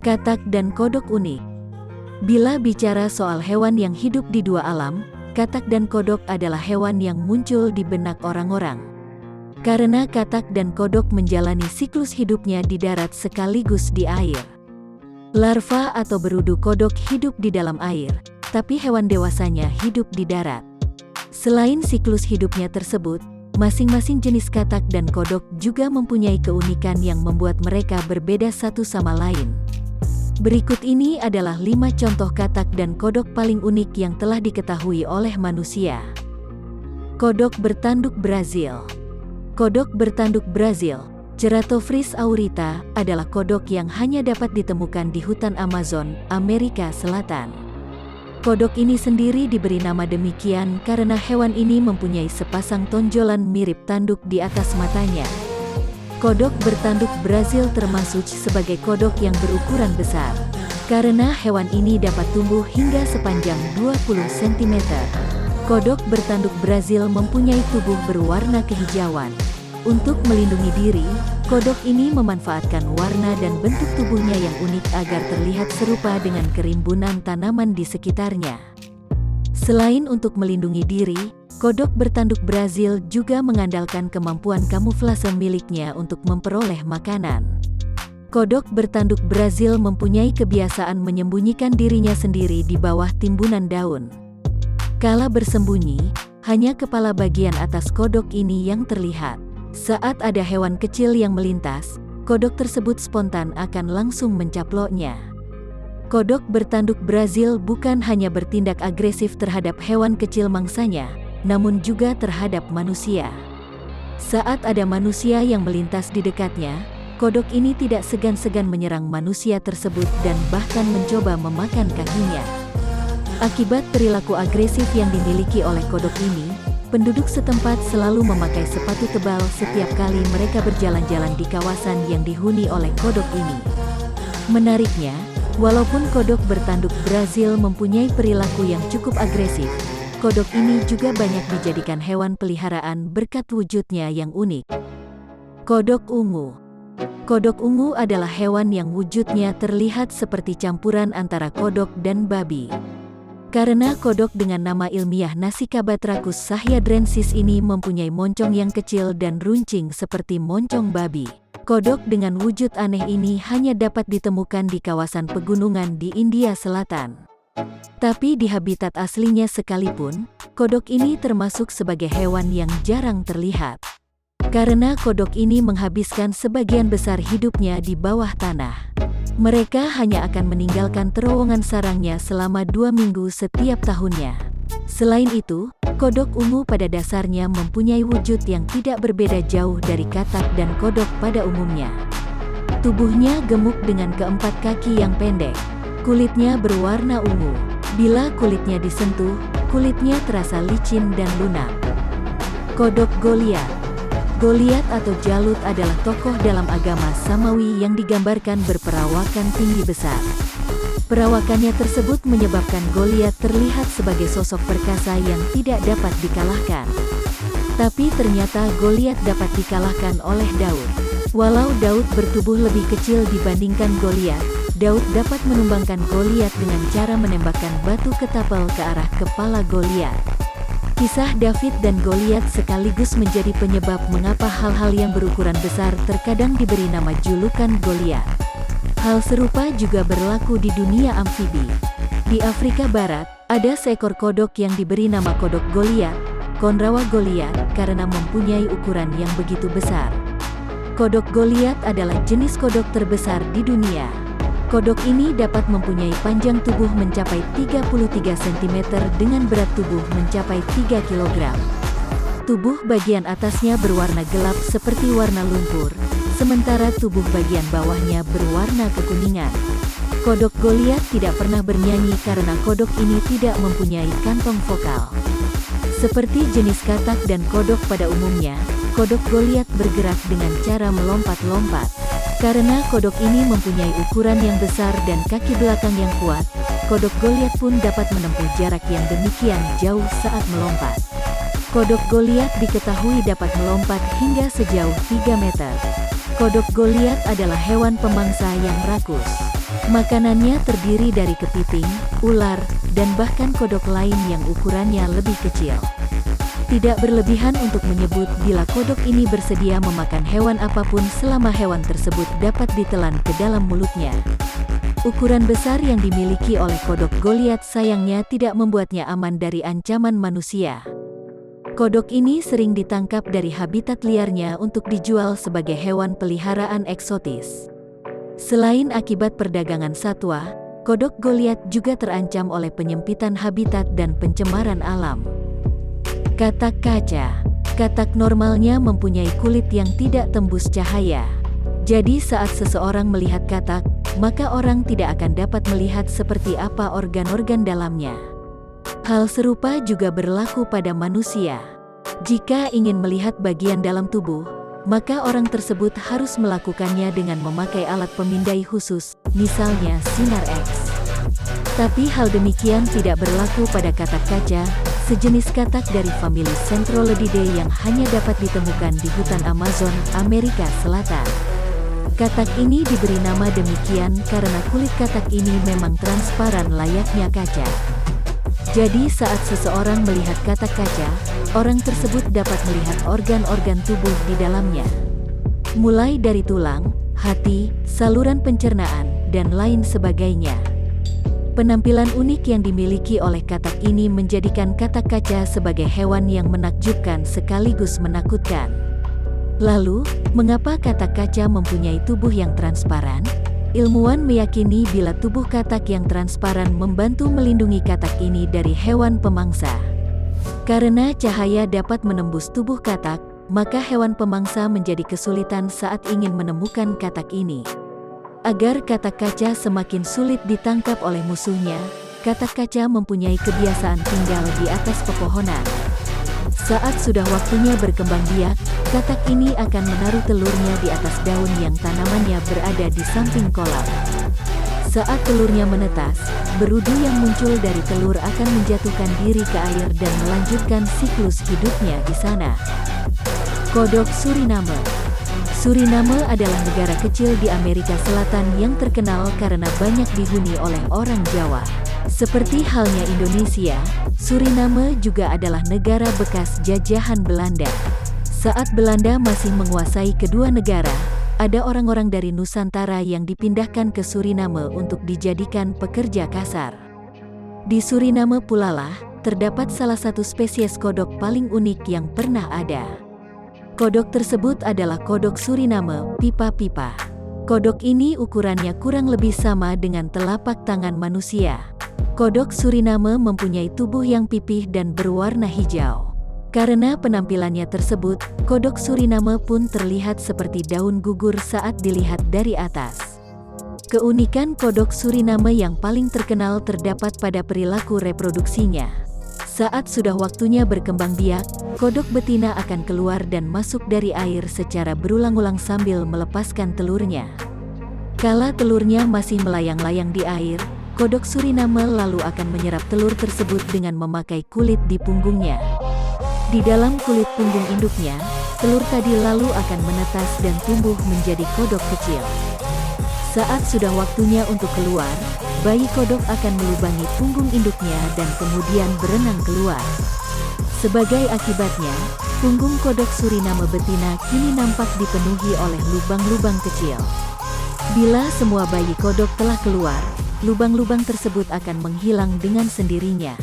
Katak dan kodok unik. Bila bicara soal hewan yang hidup di dua alam, katak dan kodok adalah hewan yang muncul di benak orang-orang. Karena katak dan kodok menjalani siklus hidupnya di darat sekaligus di air. Larva atau berudu kodok hidup di dalam air, tapi hewan dewasanya hidup di darat. Selain siklus hidupnya tersebut, masing-masing jenis katak dan kodok juga mempunyai keunikan yang membuat mereka berbeda satu sama lain. Berikut ini adalah 5 contoh katak dan kodok paling unik yang telah diketahui oleh manusia. Kodok bertanduk Brazil. Kodok bertanduk Brazil, Ceratophrys aurita, adalah kodok yang hanya dapat ditemukan di hutan Amazon, Amerika Selatan. Kodok ini sendiri diberi nama demikian karena hewan ini mempunyai sepasang tonjolan mirip tanduk di atas matanya. Kodok bertanduk Brazil termasuk sebagai kodok yang berukuran besar, karena hewan ini dapat tumbuh hingga sepanjang 20 cm. Kodok bertanduk Brazil mempunyai tubuh berwarna kehijauan. Untuk melindungi diri, kodok ini memanfaatkan warna dan bentuk tubuhnya yang unik agar terlihat serupa dengan kerimbunan tanaman di sekitarnya. Selain untuk melindungi diri, kodok bertanduk Brazil juga mengandalkan kemampuan kamuflase miliknya untuk memperoleh makanan. Kodok bertanduk Brazil mempunyai kebiasaan menyembunyikan dirinya sendiri di bawah timbunan daun. Kala bersembunyi, hanya kepala bagian atas kodok ini yang terlihat. Saat ada hewan kecil yang melintas, kodok tersebut spontan akan langsung mencaploknya. Kodok bertanduk Brazil bukan hanya bertindak agresif terhadap hewan kecil mangsanya, namun juga terhadap manusia. Saat ada manusia yang melintas di dekatnya, kodok ini tidak segan-segan menyerang manusia tersebut dan bahkan mencoba memakan kakinya. Akibat perilaku agresif yang dimiliki oleh kodok ini, penduduk setempat selalu memakai sepatu tebal setiap kali mereka berjalan-jalan di kawasan yang dihuni oleh kodok ini. Menariknya, walaupun kodok bertanduk Brazil mempunyai perilaku yang cukup agresif, kodok ini juga banyak dijadikan hewan peliharaan berkat wujudnya yang unik. Kodok ungu. Kodok ungu adalah hewan yang wujudnya terlihat seperti campuran antara kodok dan babi. Karena kodok dengan nama ilmiah Nasicabatrachus sahyadrensis ini mempunyai moncong yang kecil dan runcing seperti moncong babi. Kodok dengan wujud aneh ini hanya dapat ditemukan di kawasan pegunungan di India Selatan. Tapi di habitat aslinya sekalipun, kodok ini termasuk sebagai hewan yang jarang terlihat. Karena kodok ini menghabiskan sebagian besar hidupnya di bawah tanah. Mereka hanya akan meninggalkan terowongan sarangnya selama 2 minggu setiap tahunnya. Selain itu, kodok ungu pada dasarnya mempunyai wujud yang tidak berbeda jauh dari katak dan kodok pada umumnya. Tubuhnya gemuk dengan keempat kaki yang pendek. Kulitnya berwarna ungu. Bila kulitnya disentuh, kulitnya terasa licin dan lunak. Kodok Goliat. Goliat atau Jalut adalah tokoh dalam agama Samawi yang digambarkan berperawakan tinggi besar. Perawakannya tersebut menyebabkan Goliat terlihat sebagai sosok perkasa yang tidak dapat dikalahkan. Tapi ternyata Goliat dapat dikalahkan oleh Daud. Walau Daud bertubuh lebih kecil dibandingkan Goliat, Daud dapat menumbangkan Goliat dengan cara menembakkan batu ketapel ke arah kepala Goliat. Kisah David dan Goliat sekaligus menjadi penyebab mengapa hal-hal yang berukuran besar terkadang diberi nama julukan Goliat. Hal serupa juga berlaku di dunia amfibi. Di Afrika Barat, ada seekor kodok yang diberi nama kodok Goliat, Konrawa Goliat, karena mempunyai ukuran yang begitu besar. Kodok Goliat adalah jenis kodok terbesar di dunia. Kodok ini dapat mempunyai panjang tubuh mencapai 33 cm dengan berat tubuh mencapai 3 kg. Tubuh bagian atasnya berwarna gelap seperti warna lumpur, sementara tubuh bagian bawahnya berwarna kekuningan. Kodok Goliat tidak pernah bernyanyi karena kodok ini tidak mempunyai kantong vokal. Seperti jenis katak dan kodok pada umumnya, kodok Goliat bergerak dengan cara melompat-lompat. Karena kodok ini mempunyai ukuran yang besar dan kaki belakang yang kuat, kodok Goliat pun dapat menempuh jarak yang demikian jauh saat melompat. Kodok Goliat diketahui dapat melompat hingga sejauh 3 meter. Kodok Goliat adalah hewan pemangsa yang rakus. Makanannya terdiri dari kepiting, ular, dan bahkan kodok lain yang ukurannya lebih kecil. Tidak berlebihan untuk menyebut bila kodok ini bersedia memakan hewan apapun selama hewan tersebut dapat ditelan ke dalam mulutnya. Ukuran besar yang dimiliki oleh kodok Goliath sayangnya tidak membuatnya aman dari ancaman manusia. Kodok ini sering ditangkap dari habitat liarnya untuk dijual sebagai hewan peliharaan eksotis. Selain akibat perdagangan satwa, kodok Goliath juga terancam oleh penyempitan habitat dan pencemaran alam. Katak kaca. Katak normalnya mempunyai kulit yang tidak tembus cahaya. Jadi saat seseorang melihat katak, maka orang tidak akan dapat melihat seperti apa organ-organ dalamnya. Hal serupa juga berlaku pada manusia. Jika ingin melihat bagian dalam tubuh, maka orang tersebut harus melakukannya dengan memakai alat pemindai khusus, misalnya sinar X. Tapi hal demikian tidak berlaku pada katak kaca, sejenis katak dari famili Centrolodidae yang hanya dapat ditemukan di hutan Amazon, Amerika Selatan. Katak ini diberi nama demikian karena kulit katak ini memang transparan layaknya kaca. Jadi saat seseorang melihat katak kaca, orang tersebut dapat melihat organ-organ tubuh di dalamnya. Mulai dari tulang, hati, saluran pencernaan, dan lain sebagainya. Penampilan unik yang dimiliki oleh katak ini menjadikan katak kaca sebagai hewan yang menakjubkan sekaligus menakutkan. Lalu, mengapa katak kaca mempunyai tubuh yang transparan? Ilmuwan meyakini bila tubuh katak yang transparan membantu melindungi katak ini dari hewan pemangsa. Karena cahaya dapat menembus tubuh katak, maka hewan pemangsa menjadi kesulitan saat ingin menemukan katak ini. Agar katak kaca semakin sulit ditangkap oleh musuhnya, katak kaca mempunyai kebiasaan tinggal di atas pepohonan. Saat sudah waktunya berkembang biak, katak ini akan menaruh telurnya di atas daun yang tanamannya berada di samping kolam. Saat telurnya menetas, berudu yang muncul dari telur akan menjatuhkan diri ke air dan melanjutkan siklus hidupnya di sana. Kodok Suriname. Suriname adalah negara kecil di Amerika Selatan yang terkenal karena banyak dihuni oleh orang Jawa. Seperti halnya Indonesia, Suriname juga adalah negara bekas jajahan Belanda. Saat Belanda masih menguasai kedua negara, ada orang-orang dari Nusantara yang dipindahkan ke Suriname untuk dijadikan pekerja kasar. Di Suriname pula lah, terdapat salah satu spesies kodok paling unik yang pernah ada. Kodok tersebut adalah kodok Suriname, pipa-pipa. Kodok ini ukurannya kurang lebih sama dengan telapak tangan manusia. Kodok Suriname mempunyai tubuh yang pipih dan berwarna hijau. Karena penampilannya tersebut, kodok Suriname pun terlihat seperti daun gugur saat dilihat dari atas. Keunikan kodok Suriname yang paling terkenal terdapat pada perilaku reproduksinya. Saat sudah waktunya berkembang biak, kodok betina akan keluar dan masuk dari air secara berulang-ulang sambil melepaskan telurnya. Kala telurnya masih melayang-layang di air, kodok Suriname lalu akan menyerap telur tersebut dengan memakai kulit di punggungnya. Di dalam kulit punggung induknya, telur tadi lalu akan menetas dan tumbuh menjadi kodok kecil. Saat sudah waktunya untuk keluar, bayi kodok akan melubangi punggung induknya dan kemudian berenang keluar. Sebagai akibatnya, punggung kodok Suriname betina kini nampak dipenuhi oleh lubang-lubang kecil. Bila semua bayi kodok telah keluar, lubang-lubang tersebut akan menghilang dengan sendirinya.